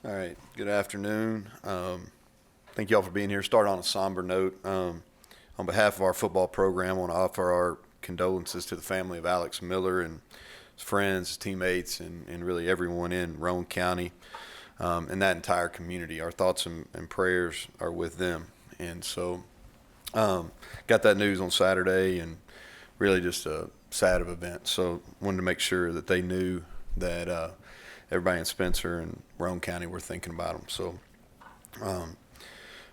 All right. Good afternoon. Thank you all for being here. Start on a somber note. On behalf of our football program, I want to offer our condolences to the family of Alex Miller and his friends, his teammates, and really everyone in Roane County and that entire community. Our thoughts and prayers are with them. And so got that news on Saturday, and really just a sad event. So wanted to make sure that they knew that everybody in Spencer and Roane County were thinking about them. So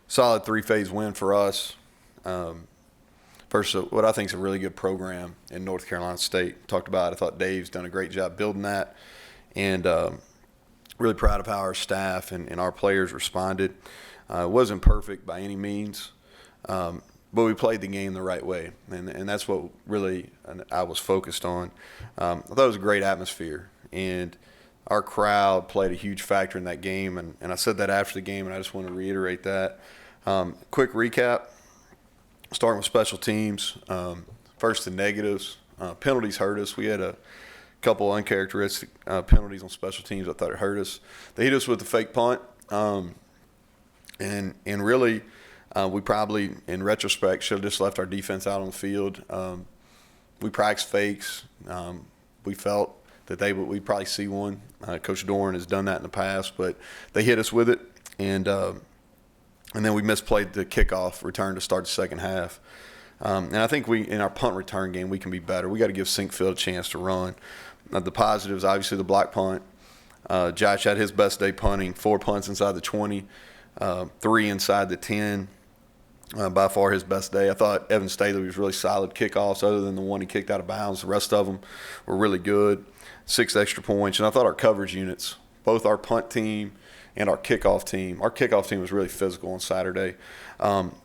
solid three-phase win for us. First, what I think is a really good program in North Carolina State. Talked about it. I thought Dave's done a great job building that, and really proud of how our staff and our players responded. It wasn't perfect by any means, but we played the game the right way, and that's what really I was focused on. I thought it was a great atmosphere, and our crowd played a huge factor in that game, and I said that after the game, and I just want to reiterate that. Quick recap, starting with special teams. First, the negatives. Penalties hurt us. We had a couple uncharacteristic penalties on special teams. I thought it hurt us. They hit us with the fake punt, and really we probably, in retrospect, should have just left our defense out on the field. We practiced fakes. We felt that we'd probably see one. Coach Doran has done that in the past, but they hit us with it, and then we misplayed the kickoff return to start the second half. And I think in our punt return game, we can be better. We got to give Sinkfield a chance to run. The positives, obviously, the block punt. Josh had his best day punting, 4 punts inside the 20, 3 inside the 10. By far his best day. I thought Evan Staley was really solid kickoffs other than the one he kicked out of bounds. The rest of them were really good. 6 extra points. And I thought our coverage units, both our punt team and our kickoff team was really physical on Saturday.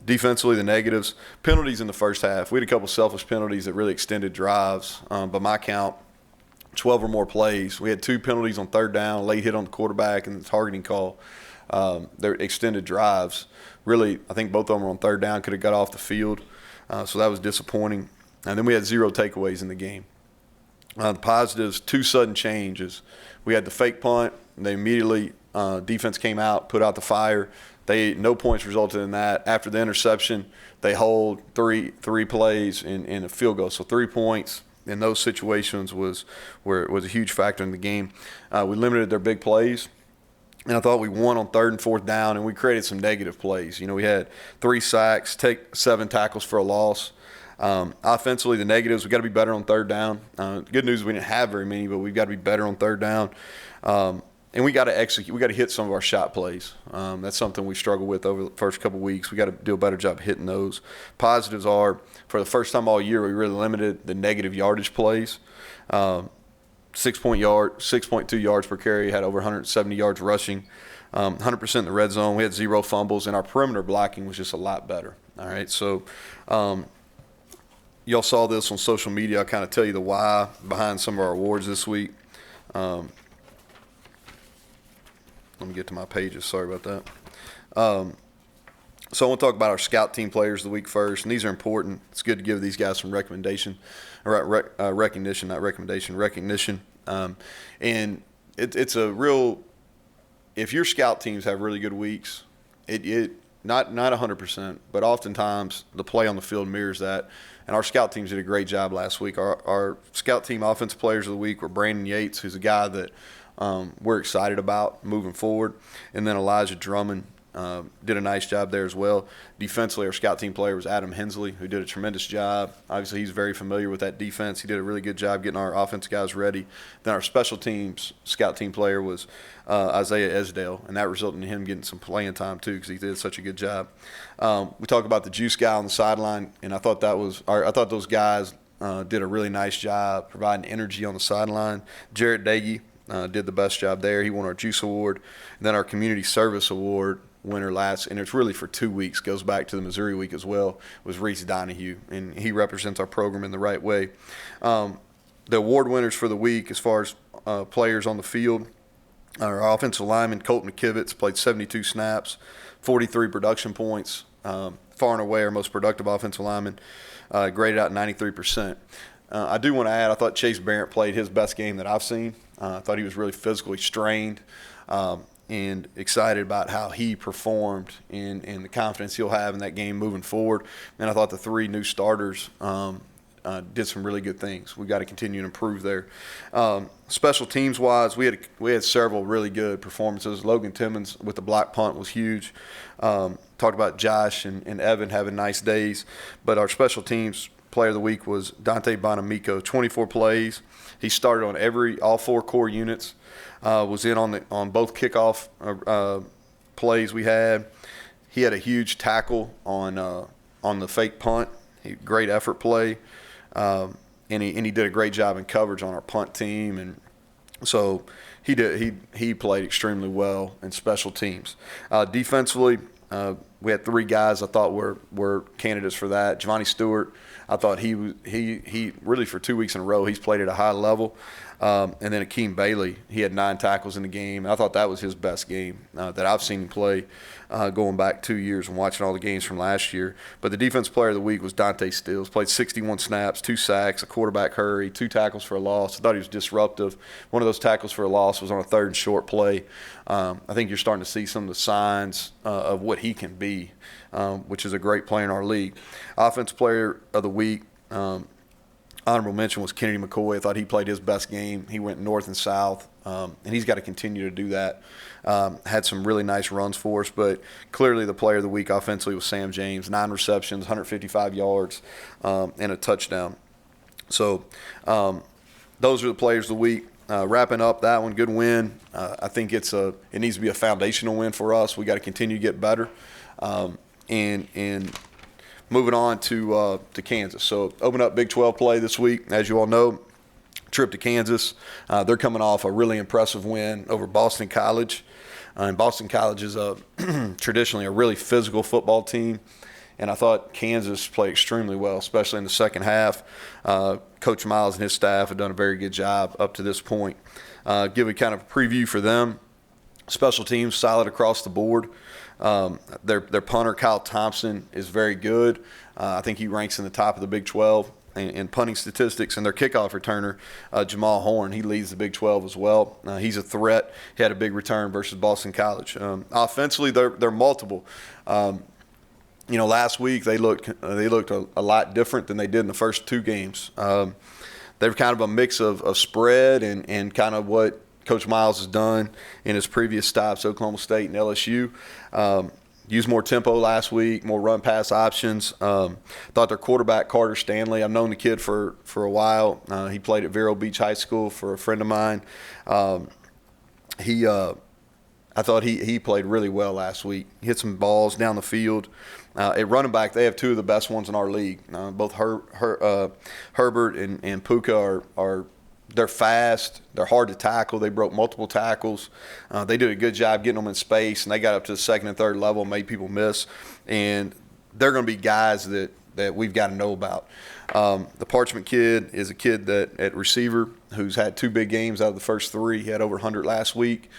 Defensively, the negatives, penalties in the first half. We had a couple selfish penalties that really extended drives. By my count, 12 or more plays. We had 2 penalties on third down, late hit on the quarterback, and the targeting call. Their extended drives. Really, I think both of them were on third down, could have got off the field. So that was disappointing. And then we had 0 takeaways in the game. The positives, 2 sudden changes. We had the fake punt. They immediately, defense came out, put out the fire. No points resulted in that. After the interception, they hold three plays in a field goal. So 3 points in those situations was a huge factor in the game. We limited their big plays. And I thought we won on 3rd and 4th down, and we created some negative plays. We had 3 sacks, 7 tackles for a loss. Offensively, the negatives, we got to be better on 3rd down. Good news, we didn't have very many, but we've got to be better on 3rd down. And we got to execute. We got to hit some of our shot plays. That's something we struggled with over the first couple of weeks. We got to do a better job hitting those. Positives are, for the first time all year, we really limited the negative yardage plays. 6.2 yards per carry, had over 170 yards rushing, 100% in the red zone. We had 0 fumbles, and our perimeter blocking was just a lot better. All right, so y'all saw this on social media. I'll kind of tell you the why behind some of our awards this week. Let me get to my pages. Sorry about that. So I want to talk about our scout team players of the week first, and these are important. It's good to give these guys some recognition. And it's a real – if your scout teams have really good weeks, not 100%, but oftentimes the play on the field mirrors that. And our scout teams did a great job last week. Our scout team offensive players of the week were Brandon Yates, who's a guy that we're excited about moving forward, and then Elijah Drummond. Did a nice job there as well. Defensively, our scout team player was Adam Hensley, who did a tremendous job. Obviously, he's very familiar with that defense. He did a really good job getting our offensive guys ready. Then our special teams scout team player was Isaiah Esdale, and that resulted in him getting some playing time too because he did such a good job. We talked about the juice guy on the sideline, and I thought those guys did a really nice job providing energy on the sideline. Jarrett Dagey did the best job there. He won our juice award. And then our community service award winner last, and it's really for 2 weeks, goes back to the Missouri week as well, was Reese Donahue, and he represents our program in the right way. The award winners for the week as far as players on the field, our offensive lineman Colt McKivitz played 72 snaps, 43 production points, far and away our most productive offensive lineman, graded out 93%. I do want to add, I thought Chase Barrett played his best game that I've seen. I thought he was really physically strained. and excited about how he performed and the confidence he'll have in that game moving forward. And I thought the 3 new starters did some really good things. We got to continue to improve there. Special teams wise, we had several really good performances. Logan Timmons with the block punt was huge. Talked about Josh and Evan having nice days, but our special teams player of the week was Dante Bonamico. 24 plays. He started on all 4 core units. Was in on both kickoff plays we had. He had a huge tackle on the fake punt. Great effort play, and he did a great job in coverage on our punt team, and so he played extremely well in special teams. Defensively, we had 3 guys I thought were candidates for that. Giovanni Stewart, I thought he really for 2 weeks in a row he's played at a high level. And then Akeem Bailey, he had 9 tackles in the game. I thought that was his best game that I've seen him play going back 2 years and watching all the games from last year. But the defense player of the week was Dante Stills. Played 61 snaps, 2 sacks, a quarterback hurry, 2 tackles for a loss. I thought he was disruptive. One of those tackles for a loss was on a 3rd and short play. I think you're starting to see some of the signs of what he can be, which is a great player in our league. Offense player of the week, honorable mention was Kennedy McCoy. I thought he played his best game. He went north and south, and he's got to continue to do that. Had some really nice runs for us, but clearly the player of the week offensively was Sam James. 9 receptions, 155 yards, and a touchdown. So those are the players of the week. Wrapping up that one, good win. I think it needs to be a foundational win for us. We got to continue to get better, and moving on to Kansas. So open up Big 12 play this week, as you all know. Trip to Kansas. They're coming off a really impressive win over Boston College. And Boston College is traditionally a really physical football team. And I thought Kansas played extremely well, especially in the second half. Coach Miles and his staff have done a very good job up to this point. Give a kind of preview for them. Special teams solid across the board. Their punter, Kyle Thompson, is very good. I think he ranks in the top of the Big 12 in punting statistics. And their kickoff returner, Jamal Horn, he leads the Big 12 as well. He's a threat. He had a big return versus Boston College. Offensively, they're multiple. Last week they looked a lot different than they did in the first 2 games. They're kind of a mix of spread and kind of what Coach Miles has done in his previous stops, Oklahoma State and LSU. Used more tempo last week, more run-pass options. Thought their quarterback, Carter Stanley, I've known the kid for a while. He played at Vero Beach High School for a friend of mine. I thought he played really well last week. He hit some balls down the field. At running back, they have 2 of the best ones in our league. Both Herbert and Puka they're fast. They're hard to tackle. They broke multiple tackles. They did a good job getting them in space, and they got up to the 2nd and 3rd level and made people miss. And they're going to be guys that we've got to know about. The Parchment kid is a kid that at receiver who's had 2 big games out of the first 3. He had over 100 last week.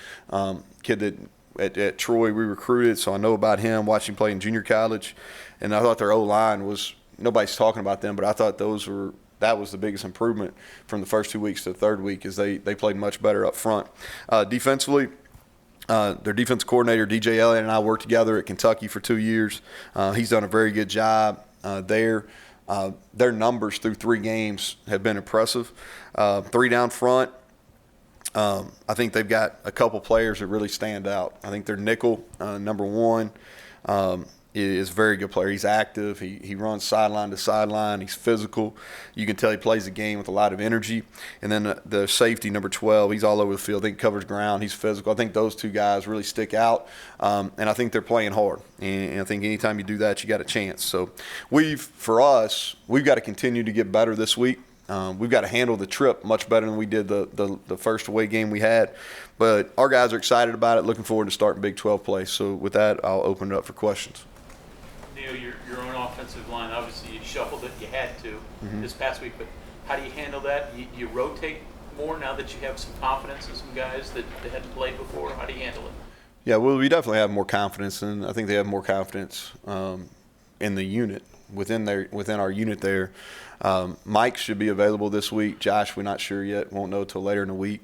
Kid that at Troy we recruited, so I know about him, watched him play in junior college. And I thought their O-line was – nobody's talking about them, but I thought that was the biggest improvement from the first 2 weeks to the 3rd week, is they played much better up front. Defensively, their defense coordinator, DJ Elliott, and I worked together at Kentucky for 2 years. He's done a very good job there. Their numbers through 3 games have been impressive. 3 down front. I think they've got a couple players that really stand out. I think their nickel, number 1, is a very good player. He's active. He runs sideline to sideline. He's physical. You can tell he plays the game with a lot of energy. And then the safety, number 12, he's all over the field. I think he covers ground. He's physical. I think those 2 guys really stick out, and I think they're playing hard. And I think anytime you do that, you got a chance. So we've got to continue to get better this week. We've got to handle the trip much better than we did the first away game we had. But our guys are excited about it, looking forward to starting Big 12 play. So with that, I'll open it up for questions. Neal, your own offensive line, obviously you shuffled it, you had to this past week, but how do you handle that? You rotate more now that you have some confidence in some guys that hadn't played before? How do you handle it? Yeah, well, we definitely have more confidence, and I think they have more confidence in the unit, within our unit there. Mike should be available this week. Josh, we're not sure yet. Won't know till later in the week.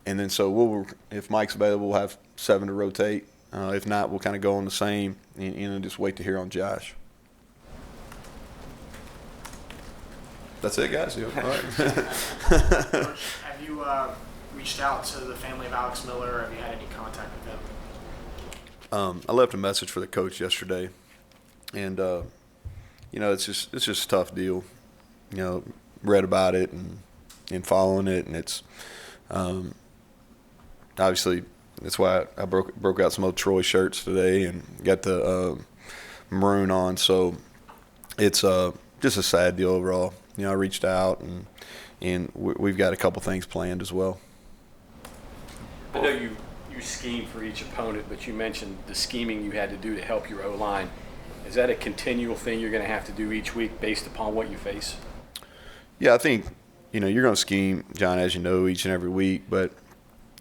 And then so if Mike's available, we'll have 7 to rotate. If not, we'll kind of go on the same and just wait to hear on Josh. That's it, guys. Yeah. All right. Have you reached out to the family of Alex Miller, or have you had any contact with them? I left a message for the coach yesterday, and it's just a tough deal. Read about it and following it, and it's obviously that's why I broke out some old Troy shirts today and got the maroon on. So it's just a sad deal overall. I reached out and we've got a couple things planned as well. I know you scheme for each opponent, but you mentioned the scheming you had to do to help your O-line. Is that a continual thing you're going to have to do each week based upon what you face? Yeah, I think, you're going to scheme, John, as you know, each and every week, but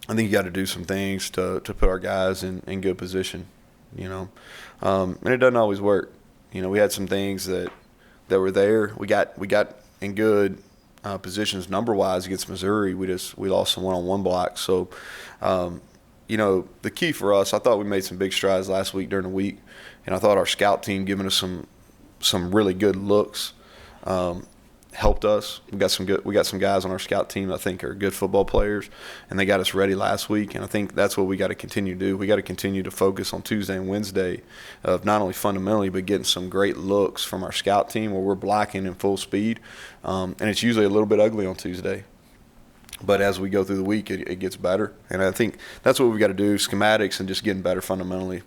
I think you got to do some things to put our guys in good position, and it doesn't always work. We had some things that were there. We got in good positions number-wise against Missouri. We lost some one-on-one blocks. So, the key for us, I thought we made some big strides last week during the week, and I thought our scout team giving us some really good looks helped us. We got some guys on our scout team I think are good football players, and they got us ready last week. And I think that's what we got to continue to do. We got to continue to focus on Tuesday and Wednesday of not only fundamentally but getting some great looks from our scout team where we're blocking in full speed. And it's usually a little bit ugly on Tuesday. But as we go through the week, it gets better. And I think that's what we've got to do, schematics and just getting better fundamentally.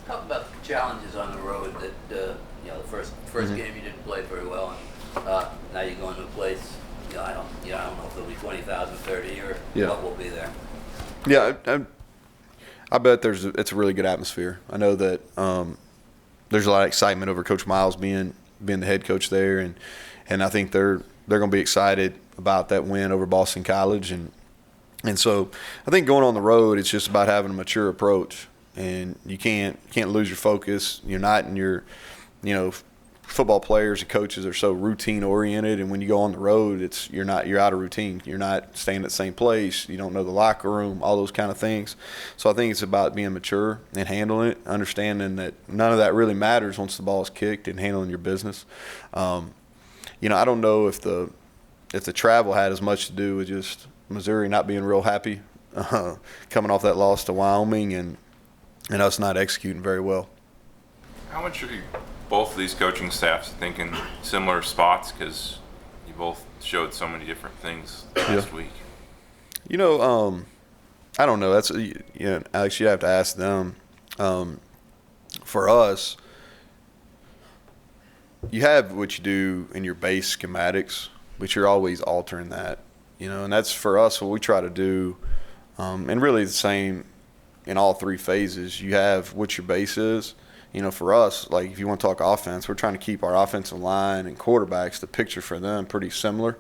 Talk about the challenges on the road that, the first game you didn't play very well. And, now you're going to a place, I don't know if there'll be 20,000, 30 or what will be there. Yeah, I bet it's a really good atmosphere. I know that there's a lot of excitement over Coach Miles being the head coach there, and I think they're going to be excited about that win over Boston College, and so I think going on the road, it's just about having a mature approach, and you can't lose your focus. You're not in your, football players and coaches are so routine oriented, and when you go on the road, you're out of routine. You're not staying at the same place. You don't know the locker room, all those kind of things. So I think it's about being mature and handling it, understanding that none of that really matters once the ball is kicked, and handling your business. I don't know if the travel had as much to do with just Missouri not being real happy coming off that loss to Wyoming and us not executing very well. How much are both of these coaching staffs thinking similar spots, because you both showed so many different things last week? I don't know. That's Alex, you have to ask them. For us, you have what you do in your base schematics, but you're always altering that, and that's for us what we try to do, and really the same in all three phases. You have what your base is. For us, like if you want to talk offense, we're trying to keep our offensive line and quarterbacks, the picture for them, pretty similar,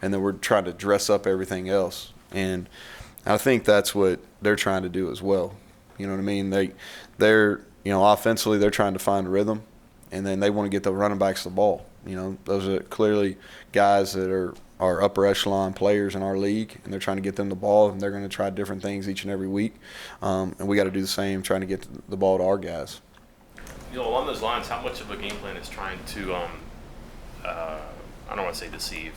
and then we're trying to dress up everything else. And I think that's what they're trying to do as well. You know what I mean? They're offensively they're trying to find rhythm, and then they want to get the running backs the ball. Those are clearly guys that are upper echelon players in our league, and they're trying to get them the ball, and they're going to try different things each and every week. And we got to do the same, trying to get the ball to our guys. Along those lines, how much of a game plan is trying to, I don't want to say deceive,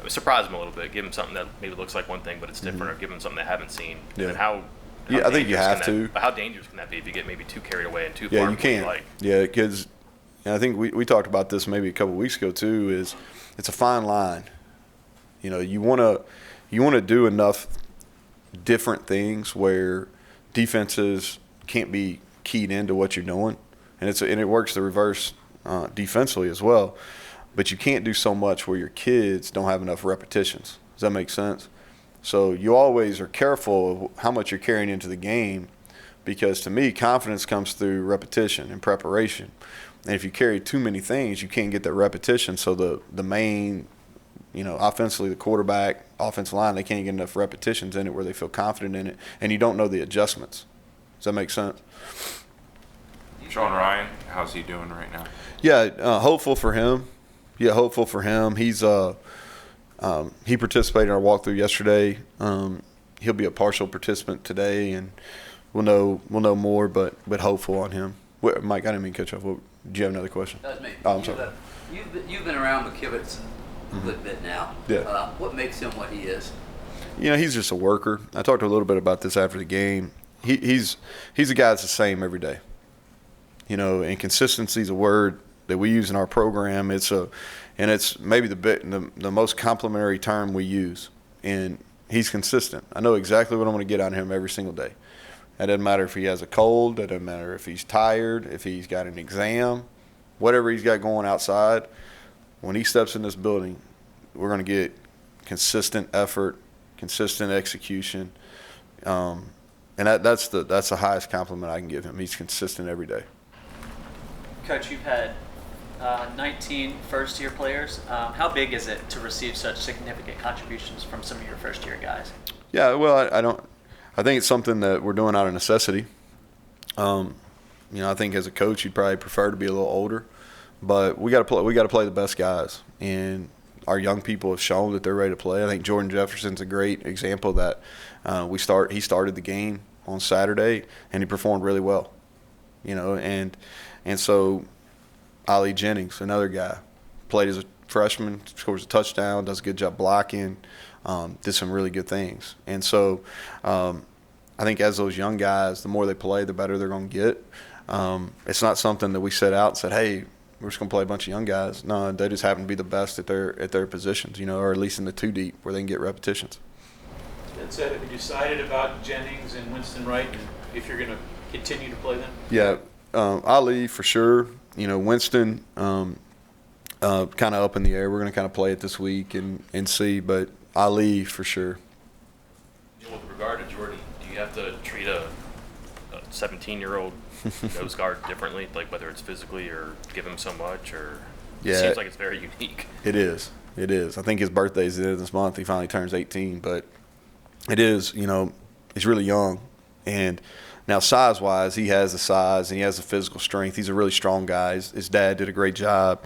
surprise them a little bit, give them something that maybe looks like one thing, but it's different, or give them something they haven't seen? Yeah. And how I think you have to. How dangerous can that be if you get maybe too carried away and too Yeah, far? you can't. Yeah, because I think we talked about this maybe a couple of weeks ago too. Is it's a fine line. You want to do enough different things where defenses can't be keyed into what you're doing. And it works the reverse defensively as well. But you can't do so much where your kids don't have enough repetitions. Does that make sense? So you always are careful of how much you're carrying into the game, because to me, confidence comes through repetition and preparation. And if you carry too many things, you can't get that repetition. So the main, offensively, the quarterback, offensive line, they can't get enough repetitions in it where they feel confident in it, and you don't know the adjustments. Does that make sense? Sean Ryan, how's he doing right now? Yeah, hopeful for him. He's he participated in our walkthrough yesterday. he'll be a partial participant today, and we'll know more, but hopeful on him. Mike, I didn't mean to cut you off. Do you have another question? That's me. Oh, I'm sorry. You've been around McKivitz a good bit now. Yeah. What makes him what he is? He's just a worker. I talked a little bit about this after the game. He's a guy that's the same every day. And consistency is a word that we use in our program. It's maybe the most complimentary term we use. And he's consistent. I know exactly what I'm going to get out of him every single day. It doesn't matter if he has a cold. It doesn't matter if he's tired, if he's got an exam, whatever he's got going outside. When he steps in this building, we're going to get consistent effort, consistent execution. And that's the highest compliment I can give him. He's consistent every day. Coach, you've had 19 first-year players. How big is it to receive such significant contributions from some of your first-year guys? Yeah, well, I think it's something that we're doing out of necessity. I think as a coach, you'd probably prefer to be a little older, but we got to play the best guys, and our young people have shown that they're ready to play. I think Jordan Jefferson's a great example of that. He started the game on Saturday, and he performed really well. And so Ali Jennings, another guy, played as a freshman, scores a touchdown, does a good job blocking, did some really good things. And so I think as those young guys, the more they play, the better they're going to get. It's not something that we set out and said, hey, we're just going to play a bunch of young guys. No, they just happen to be the best at their positions, or at least in the two deep where they can get repetitions. That said, have you decided about Jennings and Winston Wright and if you're going to continue to play them? Yeah, Ali for sure. Winston kind of up in the air. We're going to kind of play it this week and see, but Ali for sure. With regard to Jordan, do you have to treat a 17-year-old nose guard differently, like whether it's physically or give him so much, or it seems like it's very unique? It is. I think his birthday's the end of this month. He finally turns 18, but it is, he's really young. And now size-wise, he has the size and he has the physical strength. He's a really strong guy. His dad did a great job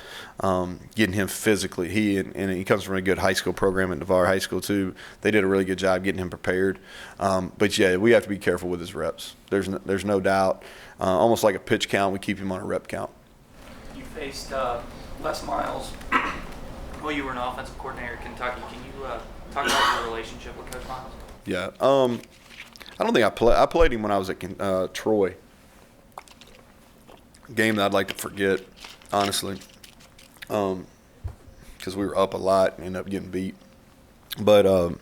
getting him physically. And he comes from a good high school program at Navarre High School too. They did a really good job getting him prepared. But yeah, we have to be careful with his reps. There's no doubt. Almost like a pitch count, we keep him on a rep count. You faced Les Miles while you were an offensive coordinator at Kentucky. Can you talk about your relationship with Coach Miles? Yeah. I don't think I played him when I was at Troy. A game that I'd like to forget, honestly, because we were up a lot and ended up getting beat. But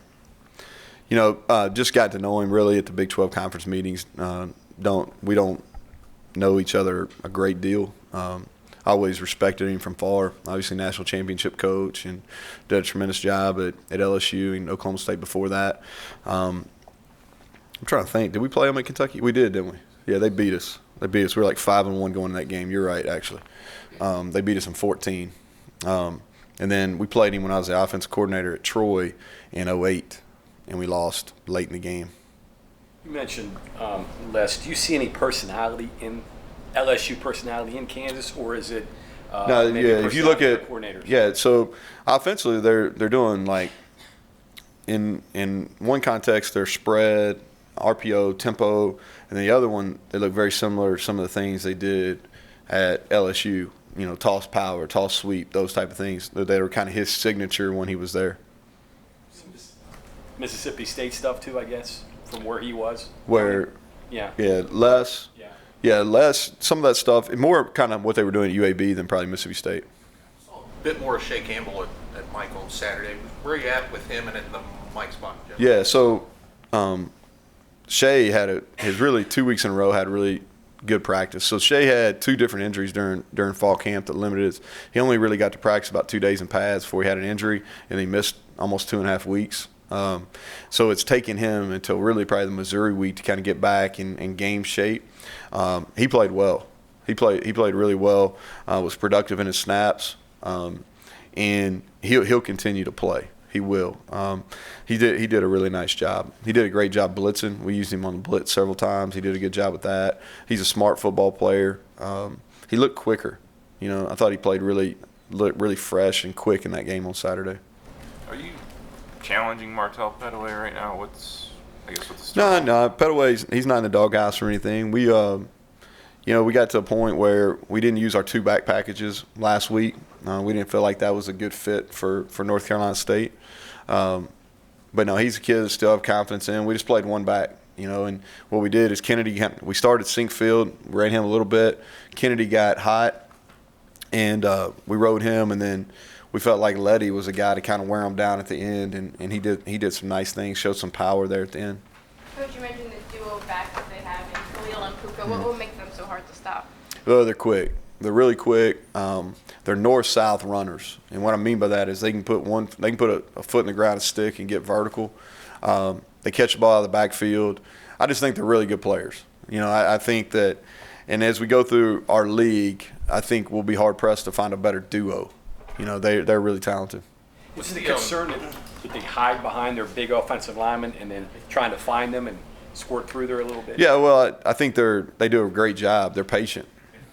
just got to know him really at the Big 12 conference meetings. We don't know each other a great deal. I always respected him from far. Obviously, national championship coach, and did a tremendous job at LSU and Oklahoma State before that. I'm trying to think. Did we play them at Kentucky? We did, didn't we? Yeah, they beat us. We were like 5-1 going in that game. You're right, actually. They beat us in 14. And then we played him when I was the offensive coordinator at Troy in 2008, and we lost late in the game. You mentioned Les. Do you see any personality in LSU personality in Kansas, or is it no? Yeah, if you look at coordinators? So offensively, they're doing like in one context they're spread, RPO, tempo, and then the other one they look very similar to some of the things they did at LSU. Toss power, toss sweep, those type of things. They were kind of his signature when he was there. Mississippi State stuff too, I guess, from where he was. Yeah, Les. Yeah, Les. Some of that stuff, more kind of what they were doing at UAB than probably Mississippi State. A bit more of Shea Campbell at Mike on Saturday. Where are you at with him and in the Mike spot? Yeah, so Shea had his really 2 weeks in a row had really good practice. So Shea had two different injuries during fall camp that limited his. He only really got to practice about 2 days in pads before he had an injury, and he missed almost 2.5 weeks. So it's taken him until really probably the Missouri week to kind of get back in game shape. He played well. He played really well. Was productive in his snaps, and he'll continue to play. He will. He did a really nice job. He did a great job blitzing. We used him on the blitz several times. He did a good job with that. He's a smart football player. He looked quicker. I thought he played really fresh and quick in that game on Saturday. Are you challenging Martell Pettaway right now? I guess with the start? No. Pettaway's he's not in the doghouse or anything. We we got to a point where we didn't use our 2 back packages last week. We didn't feel like that was a good fit for North Carolina State. But no, he's a kid that still have confidence in. We just played 1 back, and what we did is we started Sinkfield, ran him a little bit. Kennedy got hot, and we rode him, and then we felt like Letty was a guy to kind of wear him down at the end, and he did some nice things, showed some power there at the end. Coach, you mentioned the duo back that they have in Khalil and Puka. What will make them so hard to stop? Oh, they're quick. They're really quick. They're north-south runners, and what I mean by that is they can put a foot in the ground, a stick, and get vertical. They catch the ball out of the backfield. I just think they're really good players. I think that, and as we go through our league, I think we'll be hard pressed to find a better duo. They're really talented. What's the concern that they hide behind their big offensive linemen and then trying to find them and squirt through there a little bit? Yeah, well, I think they do a great job. They're patient.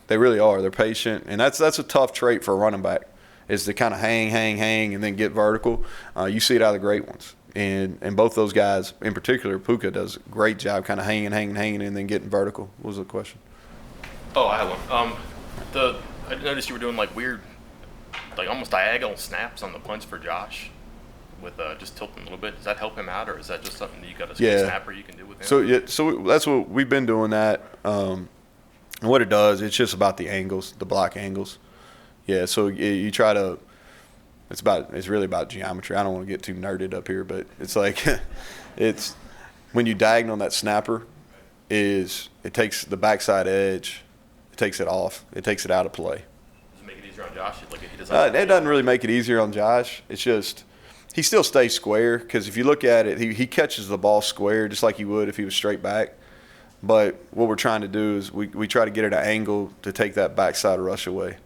They really are. They're patient, and that's a tough trait for a running back, is to kind of hang, and then get vertical. You see it out of the great ones, and both those guys, in particular, Puka does a great job kind of hanging, and then getting vertical. What was the question? Oh, I have one. I noticed you were doing like weird, like almost diagonal snaps on the punch for Josh, with just tilting a little bit. Does that help him out, or is that just something that you got a snapper you can do with him? So that's what we've been doing that. And what it does, it's just about the angles, the block angles. Yeah, so you try to. It's really about geometry. I don't want to get too nerded up here, but it's like it's when you diagonal that snapper, it takes the backside edge, it takes it off, it takes it out of play. Does it make it easier on Josh? Like he doesn't. It doesn't really make it easier on Josh. It's just he still stays square, because if you look at it, he catches the ball square just like he would if he was straight back. But what we're trying to do is we try to get at an angle to take that backside rush away.